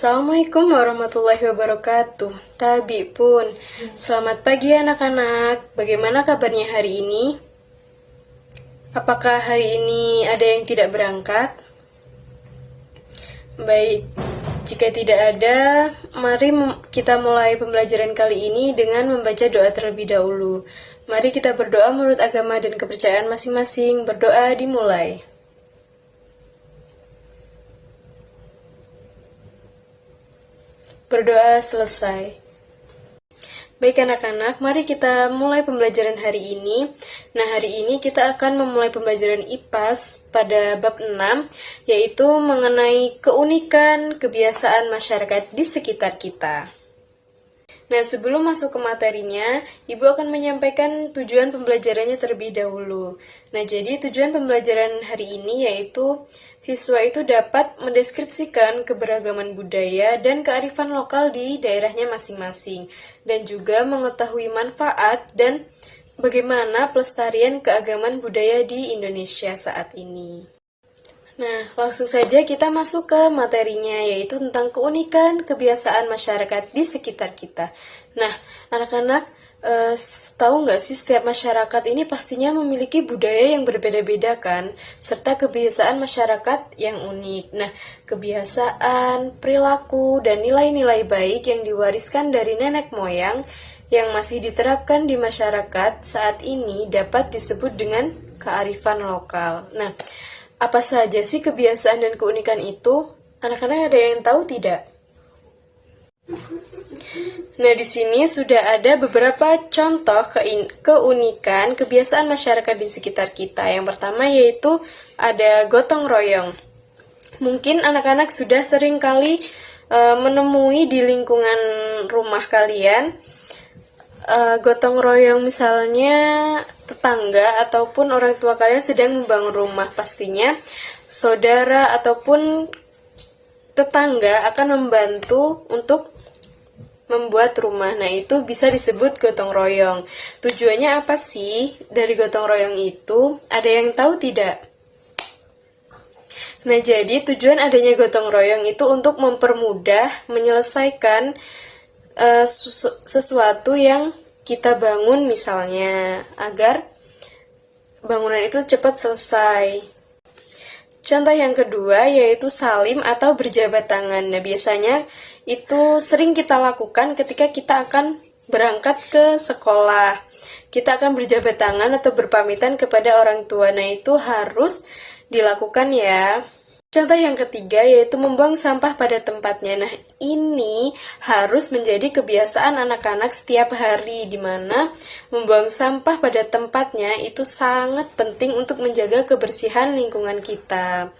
Assalamualaikum warahmatullahi wabarakatuh. Tabi pun. Selamat pagi anak-anak. Bagaimana kabarnya hari ini? Apakah hari ini ada yang tidak berangkat? Baik, jika tidak ada, mari kita mulai pembelajaran kali ini dengan membaca doa terlebih dahulu. Mari kita berdoa menurut agama dan kepercayaan masing-masing. Berdoa dimulai. Berdoa selesai. Baik anak-anak, mari kita mulai pembelajaran hari ini. Nah, hari ini kita akan memulai pembelajaran IPAS pada bab 6, yaitu mengenai keunikan kebiasaan masyarakat di sekitar kita. Nah, sebelum masuk ke materinya, Ibu akan menyampaikan tujuan pembelajarannya terlebih dahulu. Nah, jadi tujuan pembelajaran hari ini yaitu siswa itu dapat mendeskripsikan keberagaman budaya dan kearifan lokal di daerahnya masing-masing, dan juga mengetahui manfaat dan bagaimana pelestarian keagamaan budaya di Indonesia saat ini. Nah, langsung saja kita masuk ke materinya, yaitu tentang keunikan kebiasaan masyarakat di sekitar kita. Nah, anak-anak, tahu nggak sih setiap masyarakat ini pastinya memiliki budaya yang berbeda-beda kan, serta kebiasaan masyarakat yang unik. Nah, kebiasaan, perilaku, dan nilai-nilai baik yang diwariskan dari nenek moyang yang masih diterapkan di masyarakat saat ini dapat disebut dengan kearifan lokal. Nah, apa saja sih kebiasaan dan keunikan itu? Anak-anak ada yang tahu tidak? Nah, di sini sudah ada beberapa contoh keunikan kebiasaan masyarakat di sekitar kita. Yang pertama yaitu ada gotong royong. Mungkin anak-anak sudah sering kali menemui di lingkungan rumah kalian gotong royong, misalnya tetangga ataupun orang tua kalian sedang membangun rumah, pastinya saudara ataupun tetangga akan membantu untuk membuat rumah. Nah, itu bisa disebut gotong royong. Tujuannya apa sih dari gotong royong itu? Ada yang tahu tidak? Nah, jadi tujuan adanya gotong royong itu untuk mempermudah menyelesaikan sesuatu yang kita bangun, misalnya agar bangunan itu cepat selesai. Contoh yang kedua yaitu salim atau berjabat tangan. Nah, biasanya itu sering kita lakukan ketika kita akan berangkat ke sekolah. Kita akan berjabat tangan atau berpamitan kepada orang tua. Nah, itu harus dilakukan ya. Contoh yang ketiga yaitu membuang sampah pada tempatnya. Nah, ini harus menjadi kebiasaan anak-anak setiap hari, di mana membuang sampah pada tempatnya itu sangat penting untuk menjaga kebersihan lingkungan kita.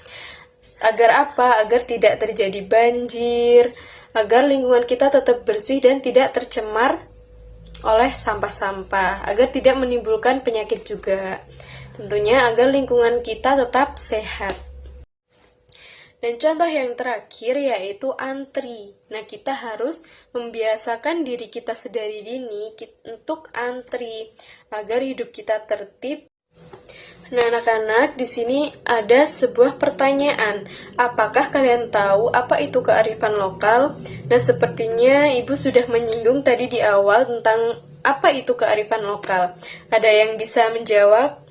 Agar apa? Agar tidak terjadi banjir, agar lingkungan kita tetap bersih dan tidak tercemar oleh sampah-sampah, agar tidak menimbulkan penyakit juga. Tentunya agar lingkungan kita tetap sehat. Dan contoh yang terakhir yaitu antri. Nah, kita harus membiasakan diri kita sedari dini untuk antri agar hidup kita tertib. Nah, anak-anak, di sini ada sebuah pertanyaan. Apakah kalian tahu apa itu kearifan lokal? Nah, sepertinya Ibu sudah menyinggung tadi di awal tentang apa itu kearifan lokal. Ada yang bisa menjawab?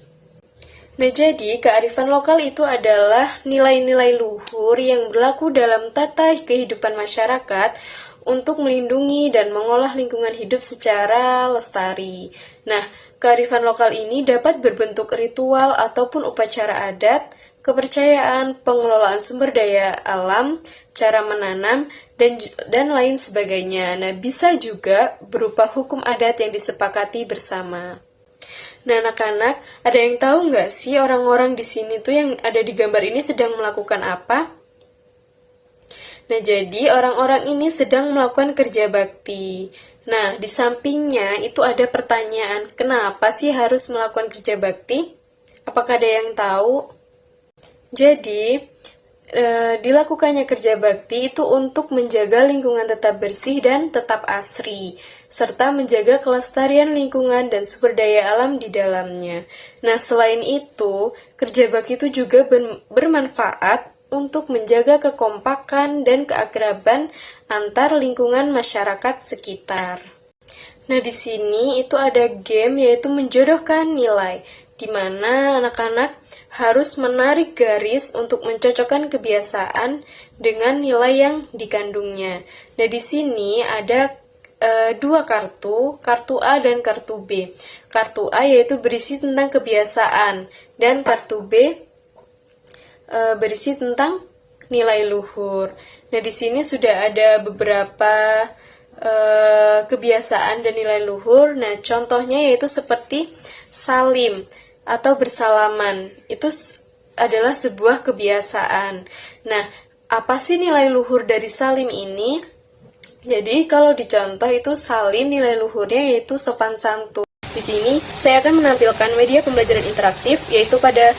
Nah, jadi kearifan lokal itu adalah nilai-nilai luhur yang berlaku dalam tata kehidupan masyarakat untuk melindungi dan mengolah lingkungan hidup secara lestari. Nah, kearifan lokal ini dapat berbentuk ritual ataupun upacara adat, kepercayaan, pengelolaan sumber daya alam, cara menanam, dan lain sebagainya. Nah, bisa juga berupa hukum adat yang disepakati bersama. Nah, anak-anak, ada yang tahu nggak sih orang-orang di sini tuh yang ada di gambar ini sedang melakukan apa? Nah, jadi orang-orang ini sedang melakukan kerja bakti. Nah, di sampingnya itu ada pertanyaan, kenapa sih harus melakukan kerja bakti? Apakah ada yang tahu? Jadi, dilakukannya kerja bakti itu untuk menjaga lingkungan tetap bersih dan tetap asri, serta menjaga kelestarian lingkungan dan sumber daya alam di dalamnya. Nah, selain itu, kerja bakti itu juga bermanfaat untuk menjaga kekompakan dan keakraban antar lingkungan masyarakat sekitar. Nah, di sini itu ada game yaitu menjodohkan nilai, di mana anak-anak harus menarik garis untuk mencocokkan kebiasaan dengan nilai yang dikandungnya. Nah, di sini ada dua kartu A dan kartu B. Kartu A yaitu berisi tentang kebiasaan, dan kartu B berisi tentang nilai luhur. Nah, di sini sudah ada beberapa kebiasaan dan nilai luhur. Nah, contohnya yaitu seperti salim atau bersalaman. Itu adalah sebuah kebiasaan. Nah, apa sih nilai luhur dari salim ini? Jadi, kalau dicontoh itu salim nilai luhurnya yaitu sopan santun. Di sini, saya akan menampilkan media pembelajaran interaktif, yaitu pada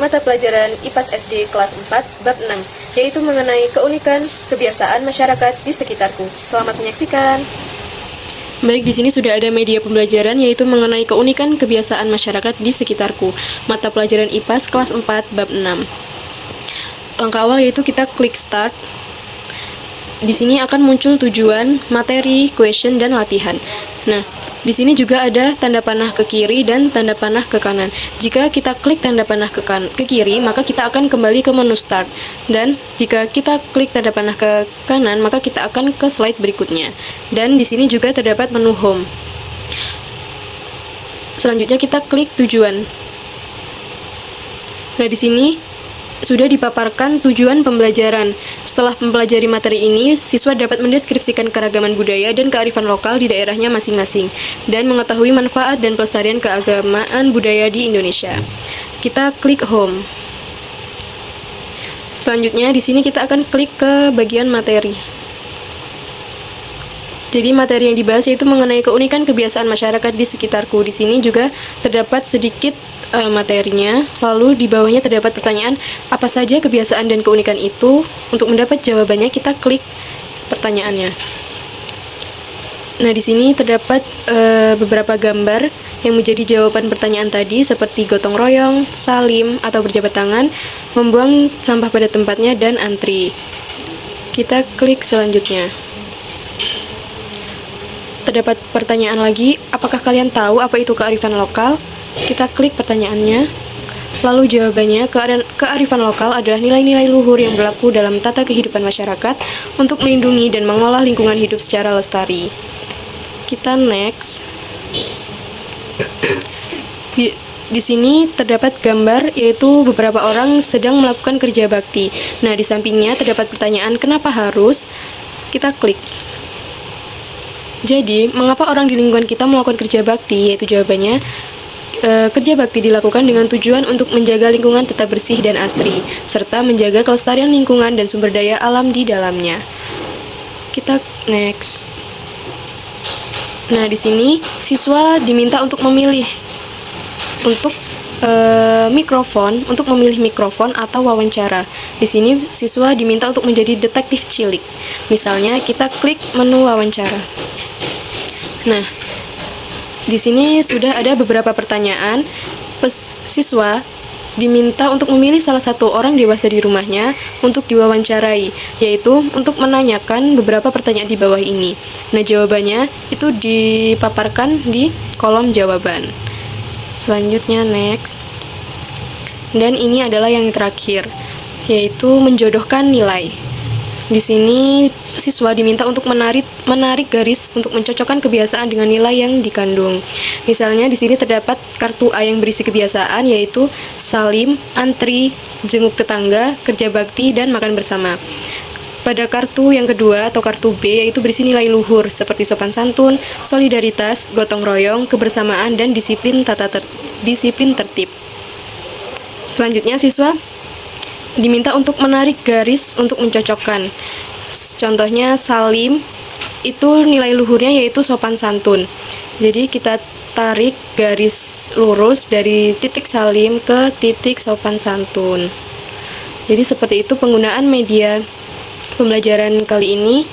mata pelajaran IPAS SD kelas 4, bab 6, yaitu mengenai keunikan kebiasaan masyarakat di sekitarku. Selamat menyaksikan. Baik, di sini sudah ada media pembelajaran, yaitu mengenai keunikan kebiasaan masyarakat di sekitarku. Mata pelajaran IPAS kelas 4, bab 6. Langkah awal yaitu kita klik start. Di sini akan muncul tujuan, materi, question, dan latihan. Nah, di sini juga ada tanda panah ke kiri dan tanda panah ke kanan. Jika kita klik tanda panah ke kiri, maka kita akan kembali ke menu start. Dan jika kita klik tanda panah ke kanan, maka kita akan ke slide berikutnya. Dan di sini juga terdapat menu home. Selanjutnya kita klik tujuan. Nah, di sini sudah dipaparkan tujuan pembelajaran. Setelah mempelajari materi ini, siswa dapat mendeskripsikan keragaman budaya dan kearifan lokal di daerahnya masing-masing, dan mengetahui manfaat dan pelestarian keagamaan budaya di Indonesia. Kita klik home. Selanjutnya, di sini kita akan klik ke bagian materi. Jadi materi yang dibahas yaitu mengenai keunikan kebiasaan masyarakat di sekitarku. Di sini juga terdapat sedikit materinya, lalu di bawahnya terdapat pertanyaan, apa saja kebiasaan dan keunikan itu? Untuk mendapat jawabannya, kita klik pertanyaannya. Nah, di sini terdapat beberapa gambar yang menjadi jawaban pertanyaan tadi, seperti gotong royong, salim, atau berjabat tangan, membuang sampah pada tempatnya, dan antri. Kita klik selanjutnya. Terdapat pertanyaan lagi, apakah kalian tahu apa itu kearifan lokal? Kita klik pertanyaannya, lalu jawabannya, kearifan lokal adalah nilai-nilai luhur yang berlaku dalam tata kehidupan masyarakat untuk melindungi dan mengolah lingkungan hidup secara lestari. Kita next. Di sini terdapat gambar, yaitu beberapa orang sedang melakukan kerja bakti. Nah, di sampingnya terdapat pertanyaan, kenapa harus? Kita klik. Jadi, mengapa orang di lingkungan kita melakukan kerja bakti? Yaitu jawabannya, kerja bakti dilakukan dengan tujuan untuk menjaga lingkungan tetap bersih dan asri, serta menjaga kelestarian lingkungan dan sumber daya alam di dalamnya. Kita next. Nah, di sini siswa diminta untuk memilih memilih mikrofon atau wawancara. Di sini siswa diminta untuk menjadi detektif cilik. Misalnya kita klik menu wawancara. Nah, di sini sudah ada beberapa pertanyaan. Siswa diminta untuk memilih salah satu orang dewasa di rumahnya untuk diwawancarai, yaitu untuk menanyakan beberapa pertanyaan di bawah ini. Nah, jawabannya itu dipaparkan di kolom jawaban. Selanjutnya next. Dan ini adalah yang terakhir, yaitu menjodohkan nilai. Di sini siswa diminta untuk menarik garis untuk mencocokkan kebiasaan dengan nilai yang dikandung. Misalnya di sini terdapat kartu A yang berisi kebiasaan, yaitu salim, antri, jenguk tetangga, kerja bakti, dan makan bersama. Pada kartu yang kedua atau kartu B, yaitu berisi nilai luhur seperti sopan santun, solidaritas, gotong royong, kebersamaan, dan disiplin tertib. Selanjutnya siswa diminta untuk menarik garis untuk mencocokkan. Contohnya salim, itu nilai luhurnya yaitu sopan santun. Jadi kita tarik garis lurus dari titik salim ke titik sopan santun. Jadi seperti itu penggunaan media pembelajaran kali ini.